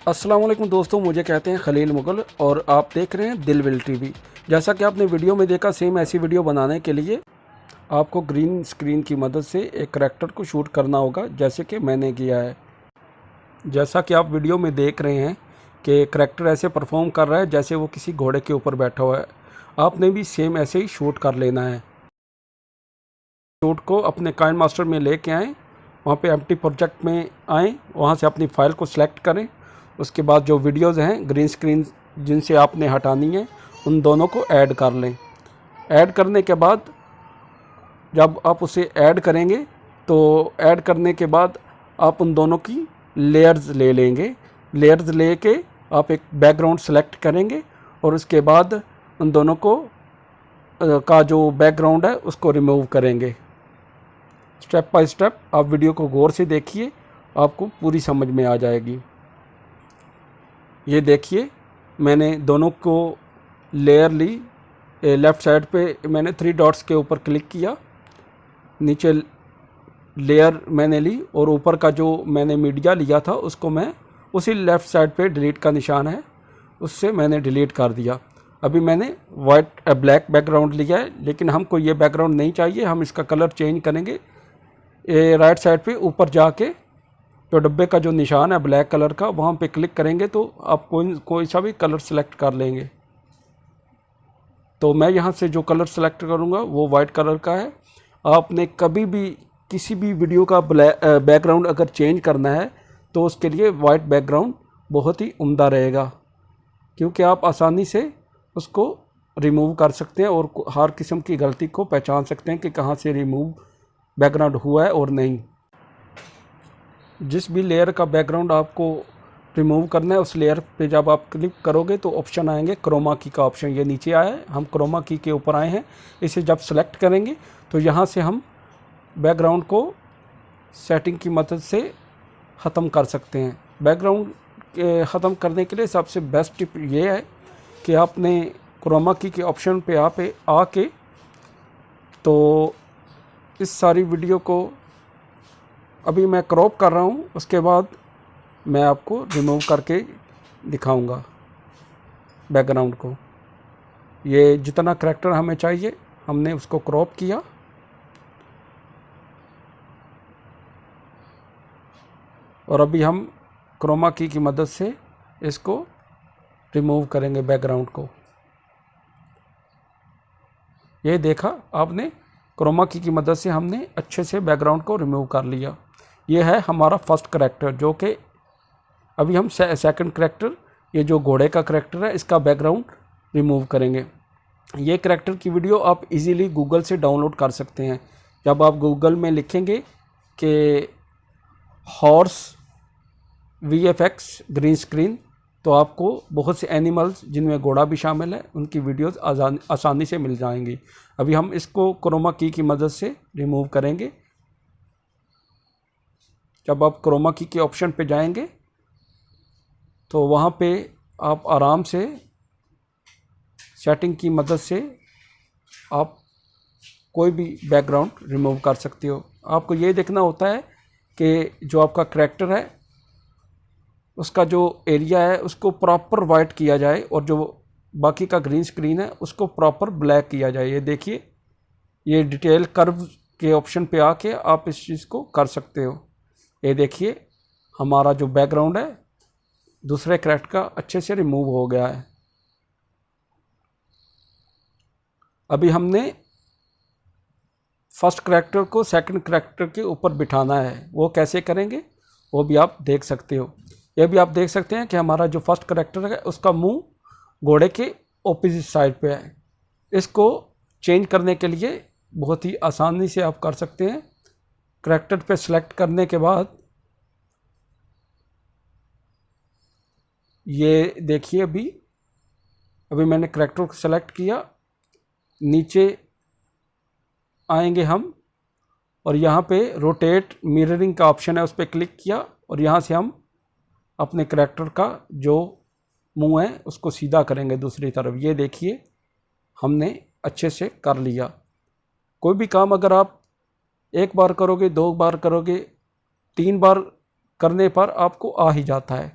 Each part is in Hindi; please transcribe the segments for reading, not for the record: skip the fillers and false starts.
अस्सलाम वालेकुम दोस्तों, मुझे कहते हैं खलील मुगल और आप देख रहे हैं दिल विल टीवी। जैसा कि आपने वीडियो में देखा, सेम ऐसी वीडियो बनाने के लिए आपको ग्रीन स्क्रीन की मदद से एक करैक्टर को शूट करना होगा, जैसे कि मैंने किया है। जैसा कि आप वीडियो में देख रहे हैं कि करैक्टर ऐसे परफॉर्म कर रहा है जैसे वो किसी घोड़े के ऊपर बैठा हुआ है। आपने भी सेम ऐसे ही शूट कर लेना है। शूट को अपने काइन मास्टर में लेके आएँ, वहाँ पे एम्प्टी प्रोजेक्ट में आएँ, वहाँ से अपनी फ़ाइल को सिलेक्ट करें। उसके बाद जो वीडियोज़ हैं ग्रीन स्क्रीन जिनसे आपने हटानी है, उन दोनों को ऐड कर लें। ऐड करने के बाद जब आप उसे ऐड करेंगे तो ऐड करने के बाद आप उन दोनों की लेयर्स ले लेंगे। लेयर्स लेके आप एक बैकग्राउंड सेलेक्ट करेंगे और उसके बाद उन दोनों को का जो बैकग्राउंड है उसको रिमूव करेंगे। स्टेप बाय स्टेप आप वीडियो को गौर से देखिए, आपको पूरी समझ में आ जाएगी। ये देखिए, मैंने दोनों को लेयर ली। लेफ़्ट साइड पे मैंने 3 डॉट्स के ऊपर क्लिक किया, नीचे लेयर मैंने ली और ऊपर का जो मैंने मीडिया लिया था उसको मैं उसी लेफ़्ट साइड पे डिलीट का निशान है उससे मैंने डिलीट कर दिया। अभी मैंने ब्लैक बैकग्राउंड लिया है, लेकिन हमको ये बैकग्राउंड नहीं चाहिए, हम इसका कलर चेंज करेंगे। राइट साइड पे ऊपर जाके तो डब्बे का जो निशान है ब्लैक कलर का, वहाँ पे क्लिक करेंगे तो आप कोई सा भी कलर सेलेक्ट कर लेंगे। तो मैं यहाँ से जो कलर सेलेक्ट करूँगा वो वाइट कलर का है। आपने कभी भी किसी भी वीडियो का बैकग्राउंड अगर चेंज करना है तो उसके लिए वाइट बैकग्राउंड बहुत ही उम्दा रहेगा, क्योंकि आप आसानी से उसको रिमूव कर सकते हैं और हर किस्म की गलती को पहचान सकते हैं कि कहाँ से रिमूव बैकग्राउंड हुआ है और नहीं। जिस भी लेयर का बैकग्राउंड आपको रिमूव करना है उस लेयर पे जब आप क्लिक करोगे तो ऑप्शन आएंगे क्रोमा की का ऑप्शन, ये नीचे आया है, हम क्रोमा की के ऊपर आए हैं। इसे जब सेलेक्ट करेंगे तो यहाँ से हम बैकग्राउंड को सेटिंग की मदद से ख़त्म कर सकते हैं। बैकग्राउंड ख़त्म करने के लिए सबसे बेस्ट टिप ये है कि आपने क्रोमा की के ऑप्शन पे आके तो इस सारी वीडियो को अभी मैं क्रॉप कर रहा हूँ, उसके बाद मैं आपको रिमूव करके दिखाऊंगा बैकग्राउंड को। ये जितना करैक्टर हमें चाहिए हमने उसको क्रॉप किया। और अभी हम क्रोमा की मदद से इसको रिमूव करेंगे बैकग्राउंड को। ये देखा आपने, क्रोमा की मदद से हमने अच्छे से बैकग्राउंड को रिमूव कर लिया। ये है हमारा फर्स्ट करैक्टर, जो कि अभी हम सेकंड करैक्टर, ये जो घोड़े का करैक्टर है, इसका बैकग्राउंड रिमूव करेंगे। ये करैक्टर की वीडियो आप इजीली गूगल से डाउनलोड कर सकते हैं। जब आप गूगल में लिखेंगे कि हॉर्स VFX ग्रीन स्क्रीन, तो आपको बहुत से एनिमल्स जिनमें घोड़ा भी शामिल है उनकी वीडियोस आसानी से मिल जाएंगी। अभी हम इसको क्रोमा की मदद से रिमूव करेंगे। जब आप क्रोमा की के ऑप्शन पे जाएंगे तो वहाँ पे आप आराम से सेटिंग की मदद से आप कोई भी बैकग्राउंड रिमूव कर सकते हो। आपको ये देखना होता है कि जो आपका करैक्टर है उसका जो एरिया है उसको प्रॉपर वाइट किया जाए और जो बाकी का ग्रीन स्क्रीन है उसको प्रॉपर ब्लैक किया जाए। ये देखिए, ये डिटेल कर्व के ऑप्शन पे आके आप इस चीज़ को कर सकते हो। ये देखिए, हमारा जो बैकग्राउंड है दूसरे करैक्टर का अच्छे से रिमूव हो गया है। अभी हमने फर्स्ट करैक्टर को सेकंड करैक्टर के ऊपर बिठाना है, वो कैसे करेंगे वो भी आप देख सकते हो। ये भी आप देख सकते हैं कि हमारा जो फर्स्ट करैक्टर है उसका मुंह घोड़े के ऑपोजिट साइड पे है। इसको चेंज करने के लिए बहुत ही आसानी से आप कर सकते हैं। करैक्टर पे सेलेक्ट करने के बाद ये देखिए, अभी मैंने करैक्टर को सेलेक्ट किया, नीचे आएंगे हम और यहाँ पे रोटेट मिररिंग का ऑप्शन है, उस पर क्लिक किया और यहाँ से हम अपने करैक्टर का जो मुंह है उसको सीधा करेंगे दूसरी तरफ। ये देखिए, हमने अच्छे से कर लिया। कोई भी काम अगर आप एक बार करोगे, 2 बार करोगे, 3 बार करने पर आपको आ ही जाता है।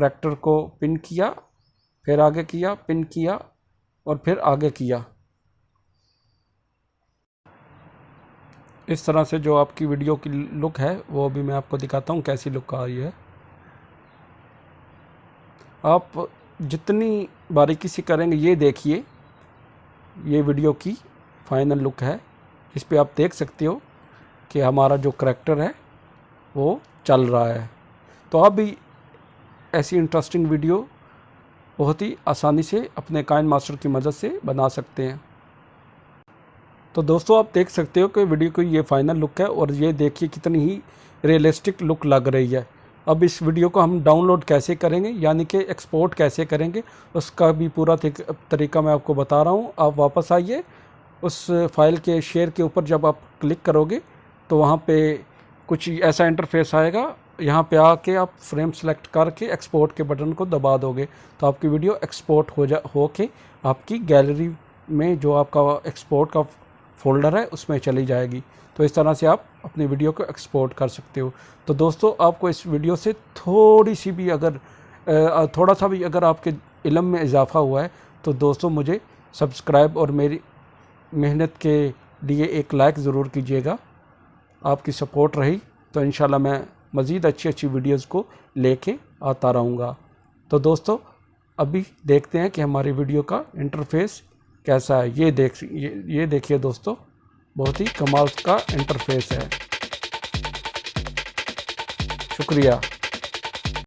करेक्टर को पिन किया, फिर आगे किया, पिन किया और फिर आगे किया। इस तरह से जो आपकी वीडियो की लुक है वो भी मैं आपको दिखाता हूँ कैसी लुक आ रही है। आप जितनी बारीकी से करेंगे, ये देखिए ये वीडियो की फाइनल लुक है। इस पे आप देख सकते हो कि हमारा जो करैक्टर है वो चल रहा है। तो आप भी ऐसी इंटरेस्टिंग वीडियो बहुत ही आसानी से अपने काइनमास्टर की मदद से बना सकते हैं। तो दोस्तों आप देख सकते हो कि वीडियो की ये फाइनल लुक है और ये देखिए कितनी ही रियलिस्टिक लुक लग रही है। अब इस वीडियो को हम डाउनलोड कैसे करेंगे, यानी कि एक्सपोर्ट कैसे करेंगे, उसका भी पूरा तरीका मैं आपको बता रहा हूँ। आप वापस आइए, उस फाइल के शेयर के ऊपर जब आप क्लिक करोगे तो वहाँ पे कुछ ऐसा इंटरफेस आएगा। यहाँ पे आके आप फ्रेम सेलेक्ट करके एक्सपोर्ट के बटन को दबा दोगे तो आपकी वीडियो एक्सपोर्ट हो के आपकी गैलरी में जो आपका एक्सपोर्ट का फोल्डर है उसमें चली जाएगी। तो इस तरह से आप अपनी वीडियो को एक्सपोर्ट कर सकते हो। तो दोस्तों आपको इस वीडियो से थोड़ा सा भी अगर आपके इल्म में इजाफा हुआ है तो दोस्तों मुझे सब्सक्राइब और मेरी मेहनत के लिए एक लाइक ज़रूर कीजिएगा। आपकी सपोर्ट रही तो इंशाल्लाह मैं मज़ीद अच्छी वीडियोज़ को लेके आता रहूँगा। तो दोस्तों अभी देखते हैं कि हमारी वीडियो का इंटरफेस कैसा है। ये देखिए दोस्तों, बहुत ही कमाल का इंटरफेस है। शुक्रिया।